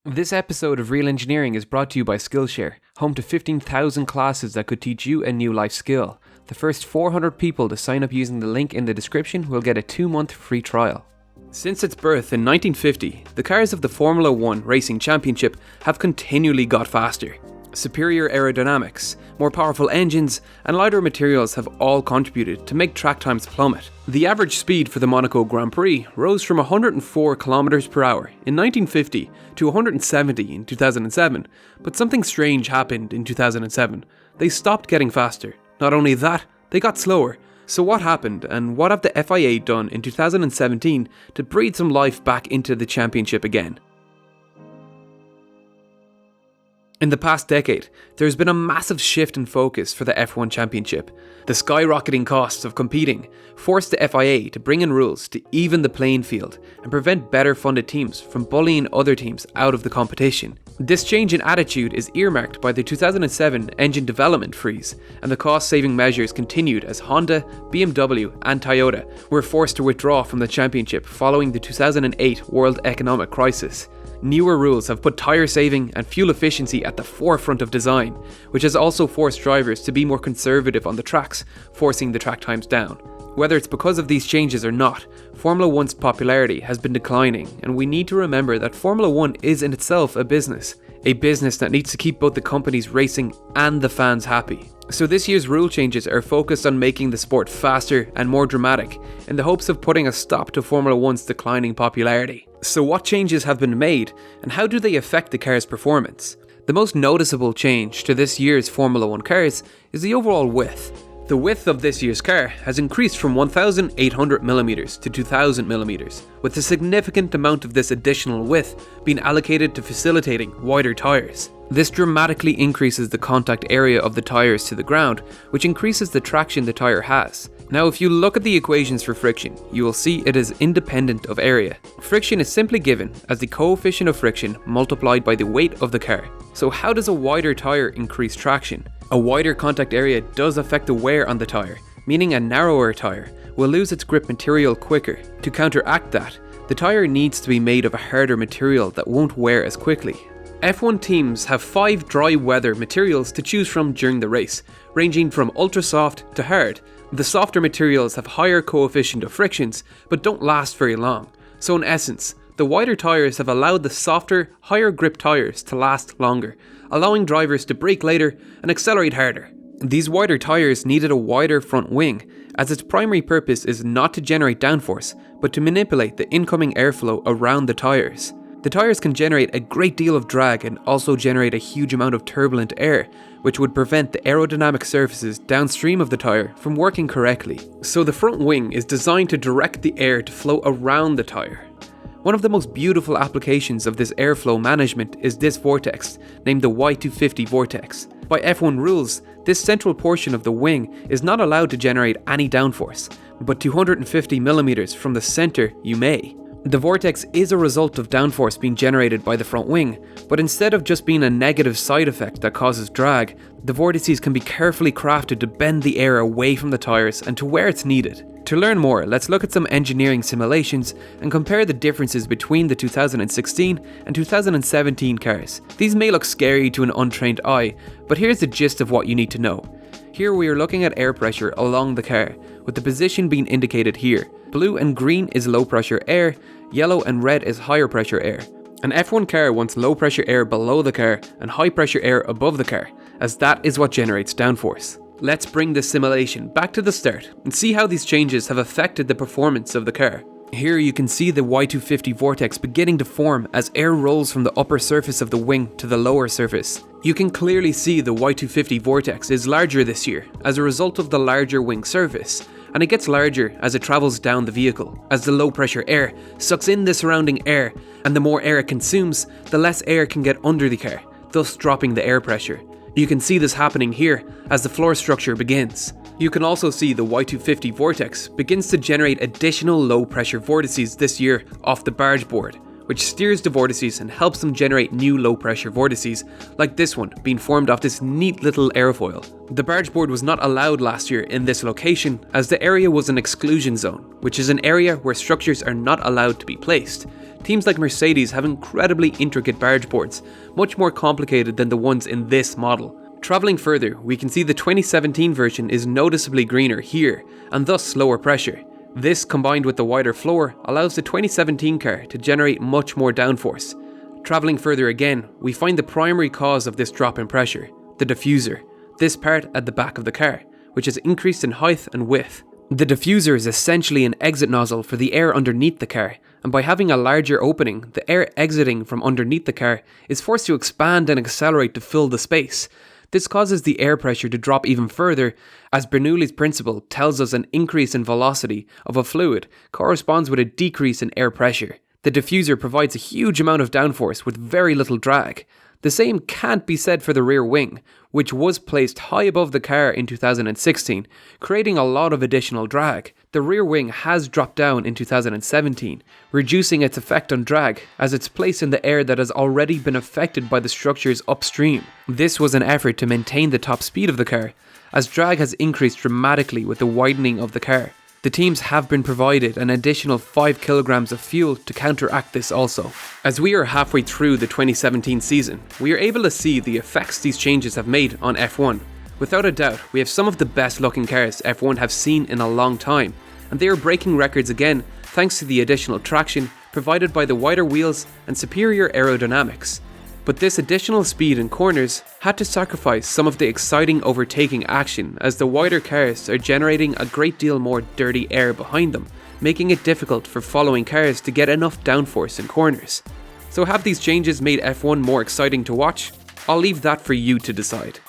This episode of Real Engineering is brought to you by Skillshare, home to 15,000 classes that could teach you a new life skill. The first 400 people to sign up using the link in the description will get a 2-month free trial. Since its birth in 1950, the cars of the Formula 1 Racing Championship have continually got faster. Superior aerodynamics, more powerful engines, and lighter materials have all contributed to make track times plummet. The average speed for the Monaco Grand Prix rose from 104 km per hour in 1950 to 170 in 2007, but something strange happened in 2007. They stopped getting faster. Not only that, they got slower. So what happened, and what have the FIA done in 2017 to breathe some life back into the championship again? In the past decade, there has been a massive shift in focus for the F1 Championship. The skyrocketing costs of competing forced the FIA to bring in rules to even the playing field and prevent better funded teams from bullying other teams out of the competition. This change in attitude is earmarked by the 2007 engine development freeze, and the cost-saving measures continued as Honda, BMW and Toyota were forced to withdraw from the championship following the 2008 world economic crisis. Newer rules have put tyre saving and fuel efficiency at the forefront of design, which has also forced drivers to be more conservative on the tracks, forcing the track times down. Whether it's because of these changes or not, Formula 1's popularity has been declining, and we need to remember that Formula 1 is in itself a business that needs to keep both the companies racing and the fans happy. So this year's rule changes are focused on making the sport faster and more dramatic, in the hopes of putting a stop to Formula 1's declining popularity. So what changes have been made, and how do they affect the car's performance? The most noticeable change to this year's Formula 1 cars is the overall width. The width of this year's car has increased from 1,800mm to 2,000mm, with a significant amount of this additional width being allocated to facilitating wider tyres. This dramatically increases the contact area of the tyres to the ground, which increases the traction the tyre has. Now, if you look at the equations for friction, you will see it is independent of area. Friction is simply given as the coefficient of friction multiplied by the weight of the car. So how does a wider tyre increase traction? A wider contact area does affect the wear on the tyre, meaning a narrower tyre will lose its grip material quicker. To counteract that, the tyre needs to be made of a harder material that won't wear as quickly. F1 teams have 5 dry weather materials to choose from during the race, ranging from ultra soft to hard. The softer materials have higher coefficient of frictions, but don't last very long. So in essence, the wider tyres have allowed the softer, higher grip tyres to last longer, allowing drivers to brake later and accelerate harder. These wider tyres needed a wider front wing, as its primary purpose is not to generate downforce, but to manipulate the incoming airflow around the tyres. The tyres can generate a great deal of drag and also generate a huge amount of turbulent air, which would prevent the aerodynamic surfaces downstream of the tyre from working correctly. So the front wing is designed to direct the air to flow around the tyre. One of the most beautiful applications of this airflow management is this vortex, named the Y250 vortex. By F1 rules, this central portion of the wing is not allowed to generate any downforce, but 250mm from the centre you may. The vortex is a result of downforce being generated by the front wing, but instead of just being a negative side effect that causes drag, the vortices can be carefully crafted to bend the air away from the tyres and to where it's needed. To learn more, let's look at some engineering simulations and compare the differences between the 2016 and 2017 cars. These may look scary to an untrained eye, but here's the gist of what you need to know. Here we are looking at air pressure along the car, with the position being indicated here. Blue and green is low pressure air, yellow and red is higher pressure air. An F1 car wants low pressure air below the car and high pressure air above the car, as that is what generates downforce. Let's bring this simulation back to the start and see how these changes have affected the performance of the car. Here you can see the Y250 vortex beginning to form as air rolls from the upper surface of the wing to the lower surface. You can clearly see the Y250 vortex is larger this year as a result of the larger wing surface, and it gets larger as it travels down the vehicle, as the low pressure air sucks in the surrounding air, and the more air it consumes, the less air can get under the car, thus dropping the air pressure. You can see this happening here as the floor structure begins. You can also see the Y250 vortex begins to generate additional low pressure vortices this year off the barge board, which steers the vortices and helps them generate new low pressure vortices, like this one being formed off this neat little airfoil. The barge board was not allowed last year in this location, as the area was an exclusion zone, which is an area where structures are not allowed to be placed. Teams like Mercedes have incredibly intricate barge boards, much more complicated than the ones in this model. Travelling further, we can see the 2017 version is noticeably greener here, and thus lower pressure. This, combined with the wider floor, allows the 2017 car to generate much more downforce. Travelling further again, we find the primary cause of this drop in pressure, the diffuser, this part at the back of the car, which has increased in height and width. The diffuser is essentially an exit nozzle for the air underneath the car, and by having a larger opening, the air exiting from underneath the car is forced to expand and accelerate to fill the space. This causes the air pressure to drop even further, as Bernoulli's principle tells us an increase in velocity of a fluid corresponds with a decrease in air pressure. The diffuser provides a huge amount of downforce with very little drag. The same can't be said for the rear wing, which was placed high above the car in 2016, creating a lot of additional drag. The rear wing has dropped down in 2017, reducing its effect on drag as it's placed in the air that has already been affected by the structures upstream. This was an effort to maintain the top speed of the car, as drag has increased dramatically with the widening of the car. The teams have been provided an additional 5 kilograms of fuel to counteract this also. As we are halfway through the 2017 season, we are able to see the effects these changes have made on F1. Without a doubt, we have some of the best looking cars F1 have seen in a long time, and they are breaking records again thanks to the additional traction provided by the wider wheels and superior aerodynamics. But this additional speed in corners had to sacrifice some of the exciting overtaking action, as the wider cars are generating a great deal more dirty air behind them, making it difficult for following cars to get enough downforce in corners. So have these changes made F1 more exciting to watch? I'll leave that for you to decide.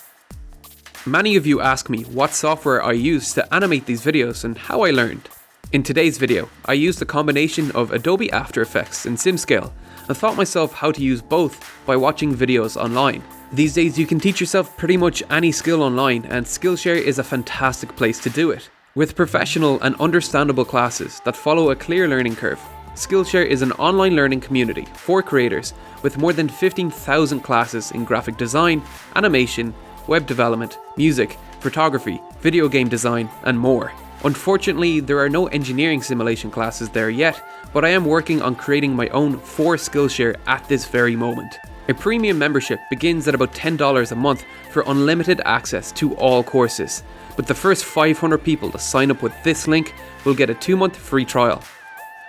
Many of you ask me what software I use to animate these videos and how I learned. In today's video, I used a combination of Adobe After Effects and Simscale, and taught myself how to use both by watching videos online. These days you can teach yourself pretty much any skill online, and Skillshare is a fantastic place to do it. With professional and understandable classes that follow a clear learning curve, Skillshare is an online learning community for creators with more than 15,000 classes in graphic design, animation, web development, music, photography, video game design, and more. Unfortunately, there are no engineering simulation classes there yet, but I am working on creating my own for Skillshare at this very moment. A premium membership begins at about $10 a month for unlimited access to all courses, but the first 500 people to sign up with this link will get a 2-month free trial.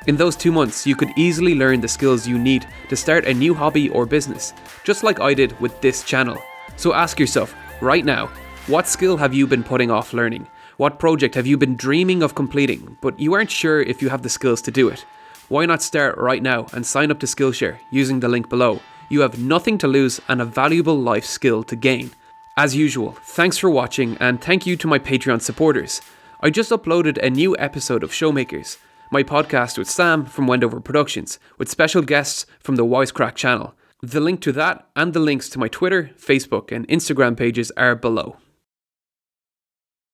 In those 2 months, you could easily learn the skills you need to start a new hobby or business, just like I did with this channel. So ask yourself, right now, what skill have you been putting off learning? What project have you been dreaming of completing, but you aren't sure if you have the skills to do it? Why not start right now and sign up to Skillshare using the link below? You have nothing to lose and a valuable life skill to gain. As usual, thanks for watching, and thank you to my Patreon supporters. I just uploaded a new episode of Showmakers, my podcast with Sam from Wendover Productions, with special guests from the Wisecrack channel. The link to that and the links to my Twitter, Facebook and Instagram pages are below.